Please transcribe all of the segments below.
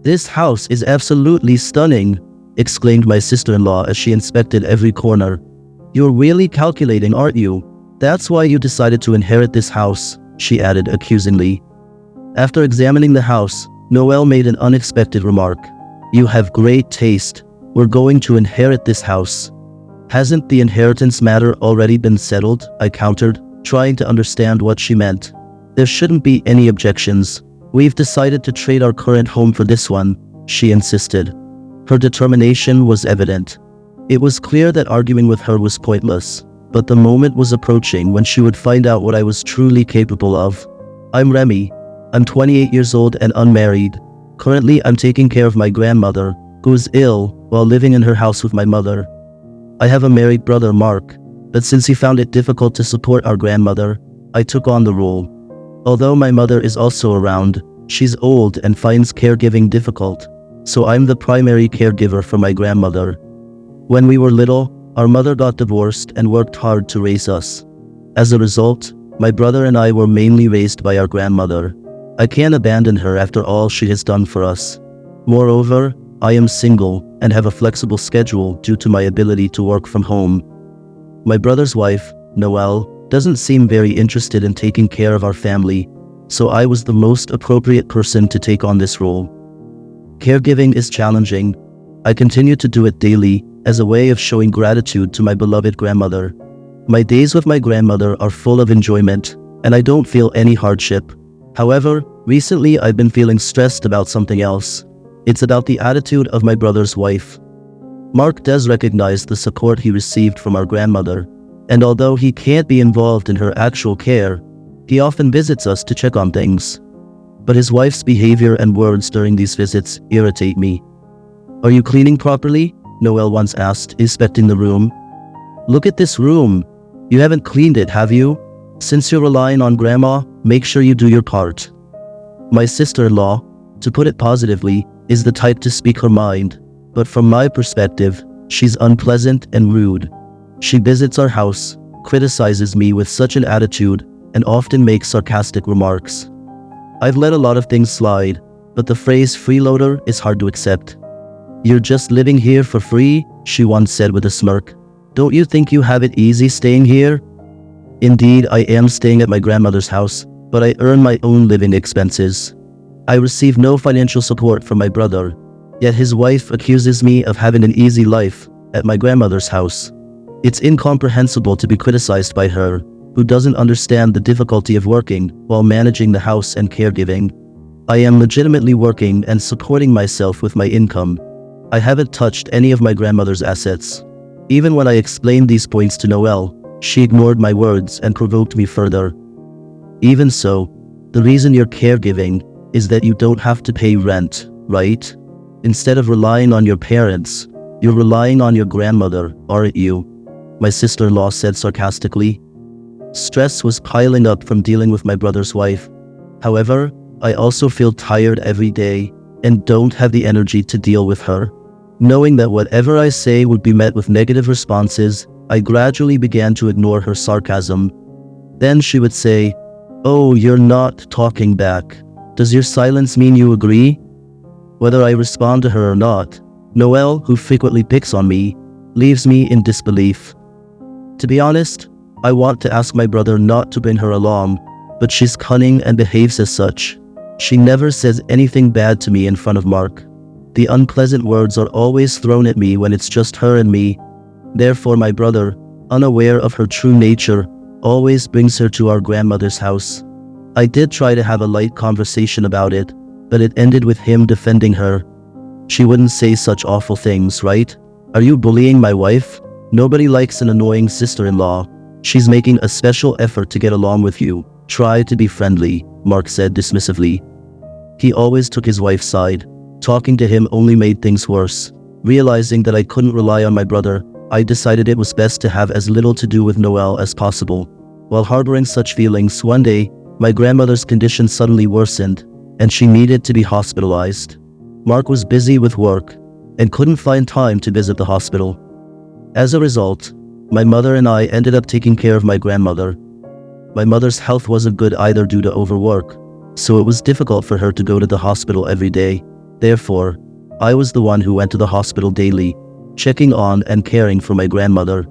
"This house is absolutely stunning," exclaimed my sister-in-law as she inspected every corner. "You're really calculating, aren't you? That's why you decided to inherit this house," she added accusingly. After examining the house, Noelle made an unexpected remark. "You have great taste. We're going to inherit this house." "Hasn't the inheritance matter already been settled?" I countered, trying to understand what she meant. "There shouldn't be any objections. We've decided to trade our current home for this one," she insisted. Her determination was evident. It was clear that arguing with her was pointless, but the moment was approaching when she would find out what I was truly capable of. "I'm Remy. I'm 28 years old and unmarried. Currently, I'm taking care of my grandmother, who is ill, while living in her house with my mother. I have a married brother, Mark, but since he found it difficult to support our grandmother, I took on the role. Although my mother is also around, she's old and finds caregiving difficult, so I'm the primary caregiver for my grandmother. When we were little, our mother got divorced and worked hard to raise us. As a result, my brother and I were mainly raised by our grandmother. I can't abandon her after all she has done for us. Moreover, I am single and have a flexible schedule due to my ability to work from home. My brother's wife, Noelle, doesn't seem very interested in taking care of our family, so I was the most appropriate person to take on this role. Caregiving is challenging. I continue to do it daily as a way of showing gratitude to my beloved grandmother. My days with my grandmother are full of enjoyment, and I don't feel any hardship. However, recently I've been feeling stressed about something else. It's about the attitude of my brother's wife. Mark does recognize the support he received from our grandmother, and although he can't be involved in her actual care, he often visits us to check on things. But his wife's behavior and words during these visits irritate me. "Are you cleaning properly?" Noelle once asked, inspecting the room. "Look at this room. You haven't cleaned it, have you? Since you're relying on Grandma, make sure you do your part." My sister-in-law, to put it positively, is the type to speak her mind, but from my perspective, she's unpleasant and rude. She visits our house, criticizes me with such an attitude, and often makes sarcastic remarks. I've let a lot of things slide, but the phrase freeloader is hard to accept. "You're just living here for free," she once said with a smirk. "Don't you think you have it easy staying here?" Indeed, I am staying at my grandmother's house, but I earn my own living expenses. I receive no financial support from my brother, yet his wife accuses me of having an easy life at my grandmother's house. It's incomprehensible to be criticized by her, who doesn't understand the difficulty of working while managing the house and caregiving. I am legitimately working and supporting myself with my income. I haven't touched any of my grandmother's assets. Even when I explained these points to Noelle, she ignored my words and provoked me further. Even so, the reason you're caregiving is that you don't have to pay rent, right? Instead of relying on your parents, you're relying on your grandmother, aren't you? My sister-in-law said sarcastically. Stress was piling up from dealing with my brother's wife. However, I also feel tired every day and don't have the energy to deal with her. Knowing that whatever I say would be met with negative responses, I gradually began to ignore her sarcasm. Then she would say, "Oh, you're not talking back. Does your silence mean you agree?" Whether I respond to her or not, Noelle, who frequently picks on me, leaves me in disbelief. To be honest, I want to ask my brother not to bring her along, but she's cunning and behaves as such. She never says anything bad to me in front of Mark. The unpleasant words are always thrown at me when it's just her and me. Therefore, my brother, unaware of her true nature, always brings her to our grandmother's house. I did try to have a light conversation about it, but it ended with him defending her. She wouldn't say such awful things, right? Are you bullying my wife? Nobody likes an annoying sister-in-law. She's making a special effort to get along with you. Try to be friendly, Mark said dismissively. He always took his wife's side. Talking to him only made things worse. Realizing that I couldn't rely on my brother, I decided it was best to have as little to do with Noelle as possible. While harboring such feelings, one day, my grandmother's condition suddenly worsened, and she needed to be hospitalized. Mark was busy with work and couldn't find time to visit the hospital. As a result, my mother and I ended up taking care of my grandmother. My mother's health wasn't good either due to overwork, so it was difficult for her to go to the hospital every day. Therefore, I was the one who went to the hospital daily, checking on and caring for my grandmother.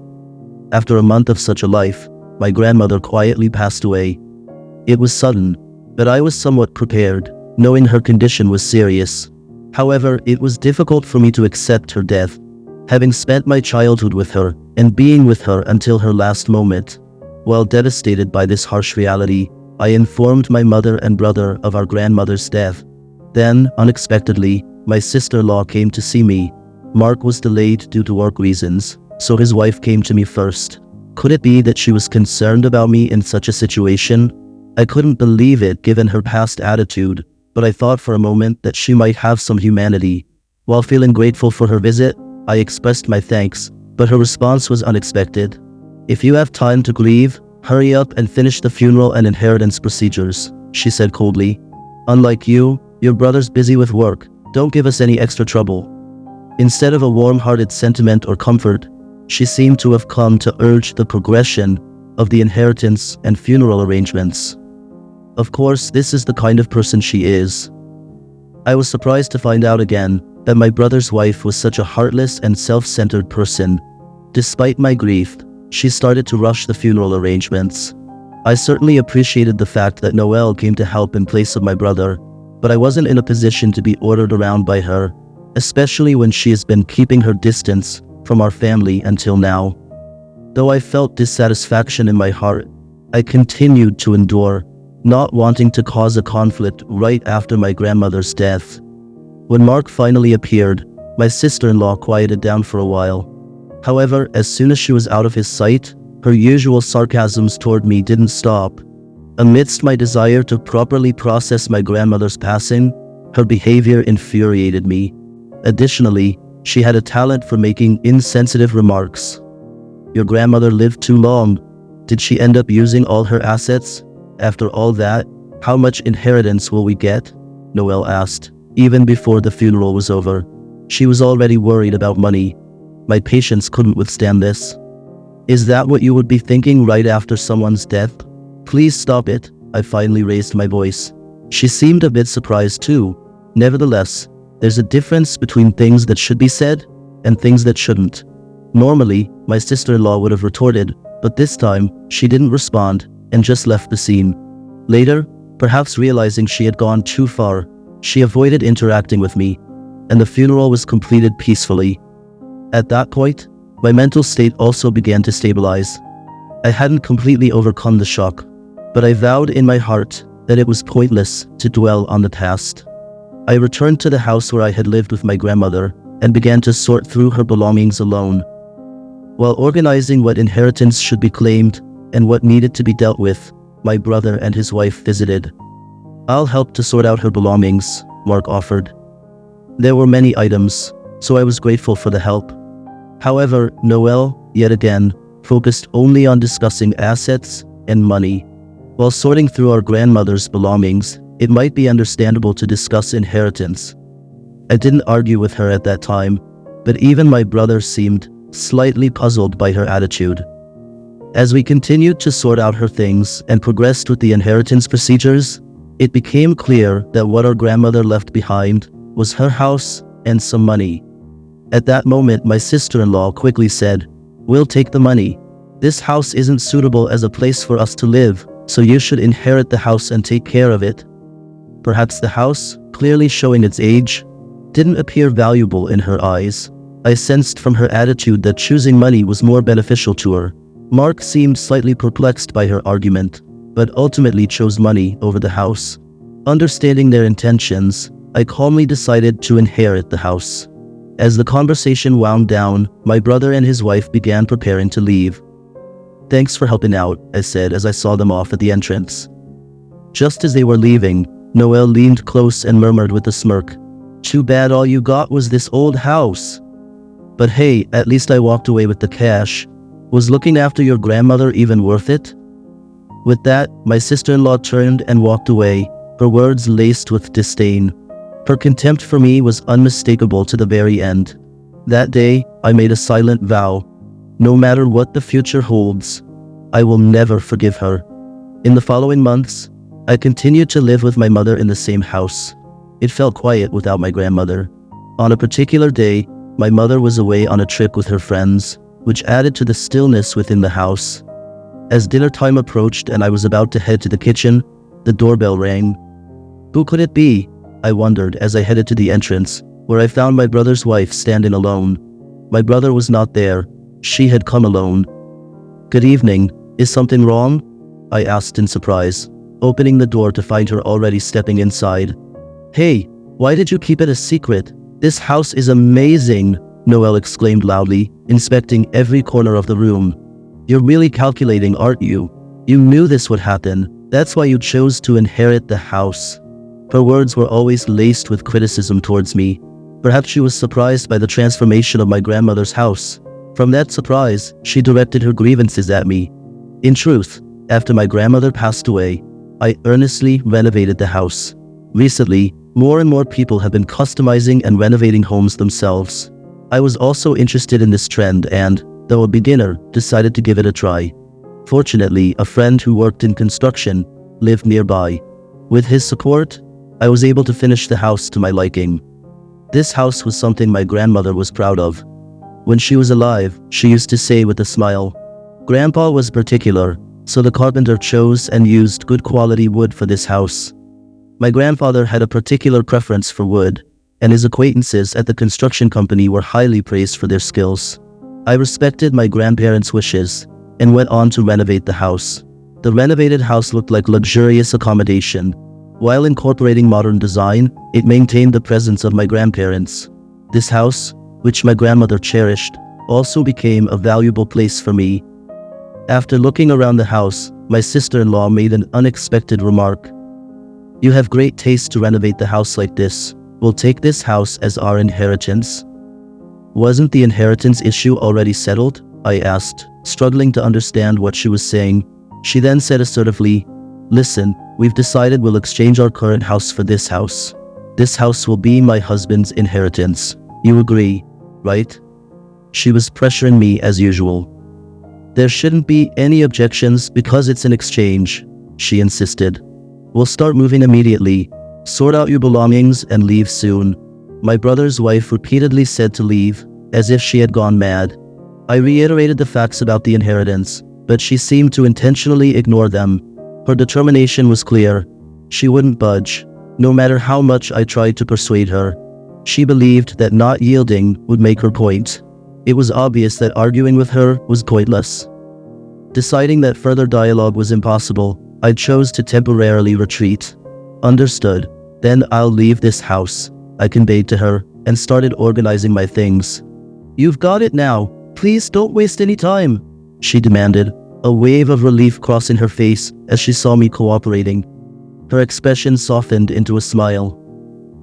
After a month of such a life, my grandmother quietly passed away. It was sudden, but I was somewhat prepared, knowing her condition was serious. However, it was difficult for me to accept her death, having spent my childhood with her and being with her until her last moment. While devastated by this harsh reality, I informed my mother and brother of our grandmother's death. Then, unexpectedly, my sister-in-law came to see me. Mark was delayed due to work reasons, so his wife came to me first. Could it be that she was concerned about me in such a situation? I couldn't believe it given her past attitude, but I thought for a moment that she might have some humanity. While feeling grateful for her visit, I expressed my thanks, but her response was unexpected. "If you have time to grieve, hurry up and finish the funeral and inheritance procedures," she said coldly. "Unlike you, your brother's busy with work. Don't give us any extra trouble." Instead of a warm-hearted sentiment or comfort, she seemed to have come to urge the progression of the inheritance and funeral arrangements. Of course, this is the kind of person she is. I was surprised to find out again that my brother's wife was such a heartless and self-centered person. Despite my grief, she started to rush the funeral arrangements. I certainly appreciated the fact that Noelle came to help in place of my brother, but I wasn't in a position to be ordered around by her, especially when she has been keeping her distance from our family until now. Though I felt dissatisfaction in my heart, I continued to endure, not wanting to cause a conflict right after my grandmother's death. When Mark finally appeared, my sister-in-law quieted down for a while. However, as soon as she was out of his sight, her usual sarcasms toward me didn't stop. Amidst my desire to properly process my grandmother's passing, her behavior infuriated me. Additionally, she had a talent for making insensitive remarks. "Your grandmother lived too long. Did she end up using all her assets? After all that, how much inheritance will we get?" Noelle asked, even before the funeral was over. She was already worried about money. My patience couldn't withstand this. "Is that what you would be thinking right after someone's death? Please stop it," I finally raised my voice. She seemed a bit surprised too. Nevertheless, there's a difference between things that should be said and things that shouldn't. Normally, my sister-in-law would have retorted, but this time, she didn't respond and just left the scene. Later, perhaps realizing she had gone too far, she avoided interacting with me, and the funeral was completed peacefully. At that point, my mental state also began to stabilize. I hadn't completely overcome the shock, but I vowed in my heart that it was pointless to dwell on the past. I returned to the house where I had lived with my grandmother and began to sort through her belongings alone. While organizing what inheritance should be claimed and what needed to be dealt with, my brother and his wife visited. "I'll help to sort out her belongings," Mark offered. There were many items, so I was grateful for the help. However, Noelle, yet again, focused only on discussing assets and money. While sorting through our grandmother's belongings, it might be understandable to discuss inheritance. I didn't argue with her at that time, but even my brother seemed slightly puzzled by her attitude. As we continued to sort out her things and progressed with the inheritance procedures, it became clear that what our grandmother left behind was her house and some money. At that moment, my sister-in-law quickly said, "We'll take the money. This house isn't suitable as a place for us to live, so you should inherit the house and take care of it." Perhaps the house, clearly showing its age, didn't appear valuable in her eyes. I sensed from her attitude that choosing money was more beneficial to her. Mark seemed slightly perplexed by her argument, but ultimately chose money over the house. Understanding their intentions, I calmly decided to inherit the house. As the conversation wound down, my brother and his wife began preparing to leave. "Thanks for helping out," I said as I saw them off at the entrance. Just as they were leaving, Noelle leaned close and murmured with a smirk, "Too bad all you got was this old house. But hey, at least I walked away with the cash. Was looking after your grandmother even worth it?" With that, my sister-in-law turned and walked away, her words laced with disdain. Her contempt for me was unmistakable to the very end. That day, I made a silent vow. No matter what the future holds, I will never forgive her. In the following months, I continued to live with my mother in the same house. It felt quiet without my grandmother. On a particular day, my mother was away on a trip with her friends, which added to the stillness within the house. As dinner time approached and I was about to head to the kitchen, the doorbell rang. Who could it be? I wondered as I headed to the entrance, where I found my brother's wife standing alone. My brother was not there. She had come alone. Good evening. Is something wrong? I asked in surprise, opening the door to find her already stepping inside. Hey, why did you keep it a secret? This house is amazing, Noelle exclaimed loudly, inspecting every corner of the room. You're really calculating, aren't you? You knew this would happen. That's why you chose to inherit the house. Her words were always laced with criticism towards me. Perhaps she was surprised by the transformation of my grandmother's house. From that surprise, she directed her grievances at me. In truth, after my grandmother passed away, I earnestly renovated the house. Recently, more and more people have been customizing and renovating homes themselves. I was also interested in this trend and, though a beginner, decided to give it a try. Fortunately, a friend who worked in construction lived nearby. With his support, I was able to finish the house to my liking. This house was something my grandmother was proud of. When she was alive, she used to say with a smile, "Grandpa was particular, so the carpenter chose and used good quality wood for this house." My grandfather had a particular preference for wood, and his acquaintances at the construction company were highly praised for their skills. I respected my grandparents' wishes and went on to renovate the house. The renovated house looked like luxurious accommodation. While incorporating modern design, it maintained the presence of my grandparents. This house, which my grandmother cherished, also became a valuable place for me. After looking around the house, my sister-in-law made an unexpected remark. "You have great taste to renovate the house like this. We'll take this house as our inheritance." Wasn't the inheritance issue already settled? I asked, struggling to understand what she was saying. She then said assertively, "Listen, we've decided we'll exchange our current house for this house. This house will be my husband's inheritance. You agree, right?" She was pressuring me as usual. "There shouldn't be any objections because it's an exchange," she insisted. "We'll start moving immediately. Sort out your belongings and leave soon." My brother's wife repeatedly said to leave, as if she had gone mad. I reiterated the facts about the inheritance, but she seemed to intentionally ignore them. Her determination was clear. She wouldn't budge, no matter how much I tried to persuade her. She believed that not yielding would make her point. It was obvious that arguing with her was pointless. Deciding that further dialogue was impossible, I chose to temporarily retreat. "Understood. Then I'll leave this house," I conveyed to her, and started organizing my things. "You've got it now. Please don't waste any time," she demanded, a wave of relief crossing her face as she saw me cooperating. Her expression softened into a smile.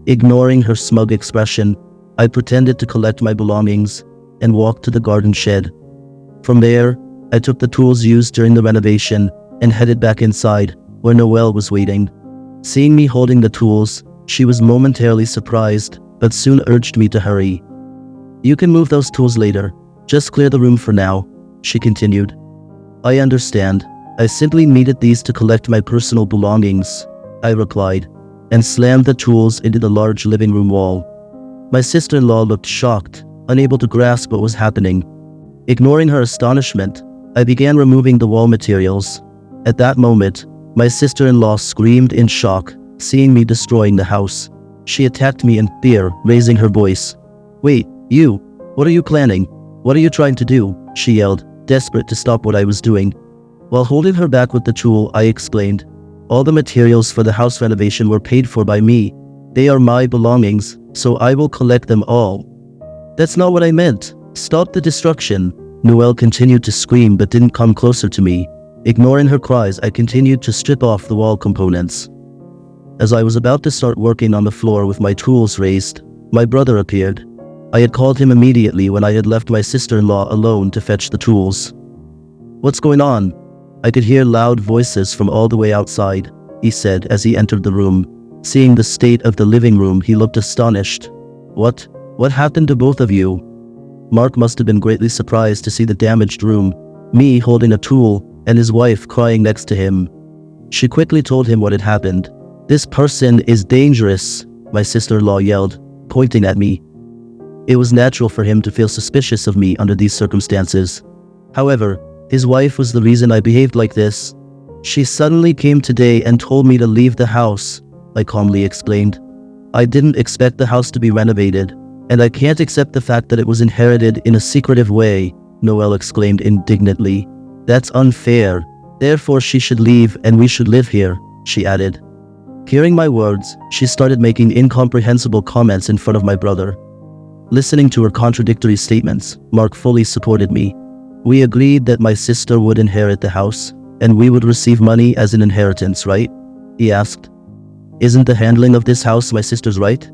Ignoring her smug expression, I pretended to collect my belongings and walked to the garden shed. From there, I took the tools used during the renovation and headed back inside, where Noelle was waiting. Seeing me holding the tools, she was momentarily surprised, but soon urged me to hurry. "You can move those tools later. Just clear the room for now," she continued. "I understand. I simply needed these to collect my personal belongings," I replied, and slammed the tools into the large living room wall. My sister-in-law looked shocked, unable to grasp what was happening. Ignoring her astonishment, I began removing the wall materials. At that moment, my sister-in-law screamed in shock, seeing me destroying the house. She attacked me in fear, raising her voice. "Wait, you! What are you planning? What are you trying to do?" she yelled, desperate to stop what I was doing. While holding her back with the tool, I explained, "All the materials for the house renovation were paid for by me. They are my belongings, so I will collect them all." "That's not what I meant. Stop the destruction." Noelle continued to scream but didn't come closer to me. Ignoring her cries, I continued to strip off the wall components. As I was about to start working on the floor with my tools raised, my brother appeared. I had called him immediately when I had left my sister-in-law alone to fetch the tools. "What's going on?" I could hear loud voices from all the way outside, he said as he entered the room. Seeing the state of the living room, he looked astonished. What happened to both of you?" Mark must have been greatly surprised to see the damaged room, me holding a tool, and his wife crying next to him. She quickly told him what had happened. "This person is dangerous," my sister-in-law yelled, pointing at me. It was natural for him to feel suspicious of me under these circumstances. However, his wife was the reason I behaved like this. She suddenly came today and told me to leave the house, I calmly explained. I didn't expect the house to be renovated, and I can't accept the fact that it was inherited in a secretive way, Noelle exclaimed indignantly. That's unfair. Therefore she should leave and we should live here, she added. Hearing my words, she started making incomprehensible comments in front of my brother. Listening to her contradictory statements, Mark fully supported me. We agreed that my sister would inherit the house, and we would receive money as an inheritance, right? He asked. Isn't the handling of this house my sister's right?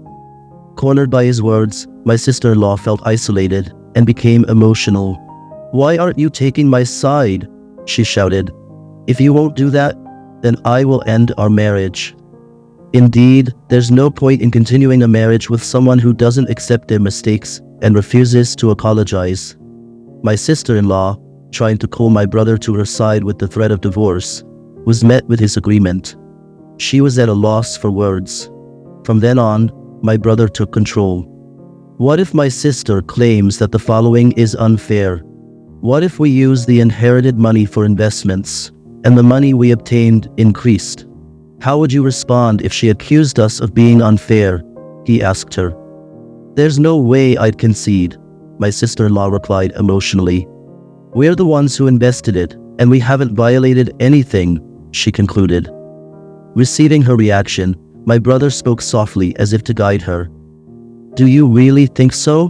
Cornered by his words, my sister-in-law felt isolated and became emotional. Why aren't you taking my side? She shouted. If you won't do that, then I will end our marriage. Indeed, there's no point in continuing a marriage with someone who doesn't accept their mistakes and refuses to apologize. My sister-in-law, trying to call my brother to her side with the threat of divorce, was met with his agreement. She was at a loss for words. From then on, my brother took control. What if my sister claims that the following is unfair? What if we use the inherited money for investments, and the money we obtained increased? How would you respond if she accused us of being unfair? He asked her. There's no way I'd concede, my sister-in-law replied emotionally. We're the ones who invested it, and we haven't violated anything, she concluded. Receiving her reaction, my brother spoke softly as if to guide her. Do you really think so?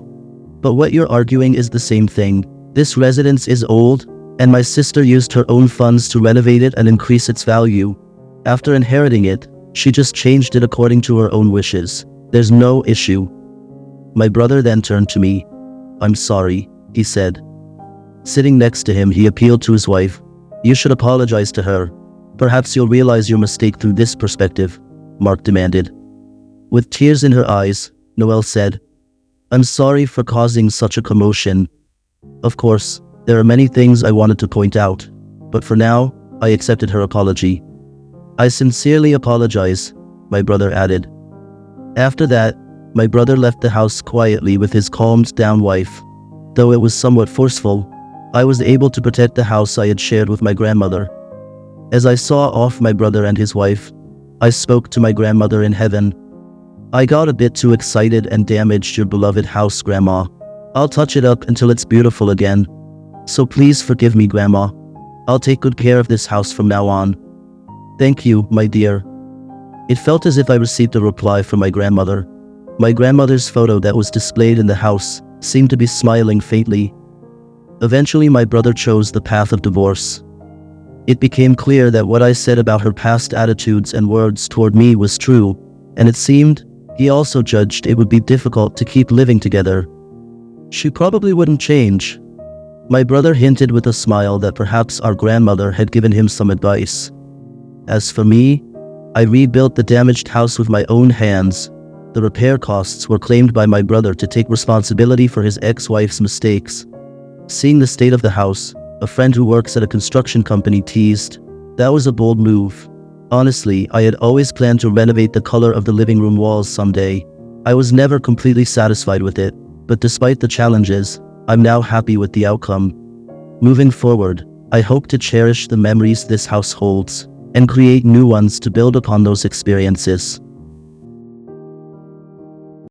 But what you're arguing is the same thing. This residence is old, and my sister used her own funds to renovate it and increase its value. After inheriting it, she just changed it according to her own wishes. There's no issue. My brother then turned to me. I'm sorry, he said. Sitting next to him, he appealed to his wife. You should apologize to her. Perhaps you'll realize your mistake through this perspective, Mark demanded. With tears in her eyes, Noelle said, I'm sorry for causing such a commotion. Of course, there are many things I wanted to point out, but for now, I accepted her apology. I sincerely apologize, my brother added. After that, my brother left the house quietly with his calmed-down wife. Though it was somewhat forceful, I was able to protect the house I had shared with my grandmother. As I saw off my brother and his wife, I spoke to my grandmother in heaven. I got a bit too excited and damaged your beloved house, Grandma. I'll touch it up until it's beautiful again. So please forgive me, Grandma. I'll take good care of this house from now on. Thank you, my dear. It felt as if I received a reply from my grandmother. My grandmother's photo that was displayed in the house seemed to be smiling faintly. Eventually, my brother chose the path of divorce. It became clear that what I said about her past attitudes and words toward me was true, and it seemed he also judged it would be difficult to keep living together. She probably wouldn't change. My brother hinted with a smile that perhaps our grandmother had given him some advice. As for me, I rebuilt the damaged house with my own hands. The repair costs were claimed by my brother to take responsibility for his ex-wife's mistakes. Seeing the state of the house, a friend who works at a construction company teased, that was a bold move. Honestly, I had always planned to renovate the color of the living room walls someday. I was never completely satisfied with it, but despite the challenges, I'm now happy with the outcome. Moving forward, I hope to cherish the memories this house holds and create new ones to build upon those experiences.